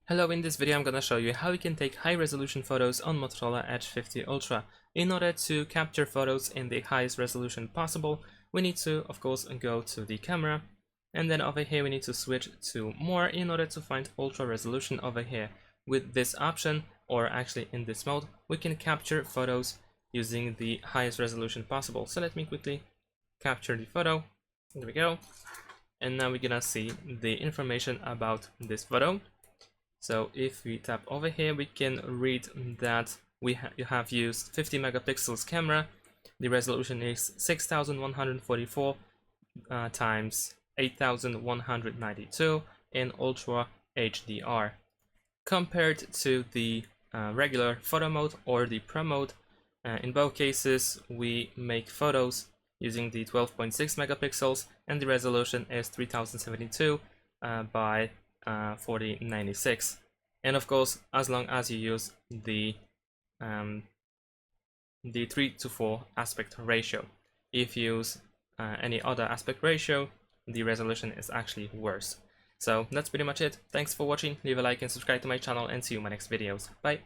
Hello, in this video I'm gonna show you how you can take high resolution photos on Motorola Edge 50 Ultra. In order to capture photos in the highest resolution possible, we need to, of course, go to the camera, and then over here we need to switch to more in order to find ultra resolution over here. With this option, or actually in this mode, we can capture photos using the highest resolution possible. So let me quickly capture the photo. There we go. And now we're gonna see the information about this photo. So if we tap over here, we can read that we have used 50 megapixels camera. The resolution is 6144 times 8192 in Ultra HDR. Compared to the regular photo mode or the Pro mode, in both cases we make photos using the 12.6 megapixels and the resolution is 3072 by 4096, and of course as long as you use the 3:4 aspect ratio. If you use any other aspect ratio, the resolution is actually worse. So that's pretty much it. Thanks for watching, leave a like and subscribe to my channel, and see you in my next videos. Bye.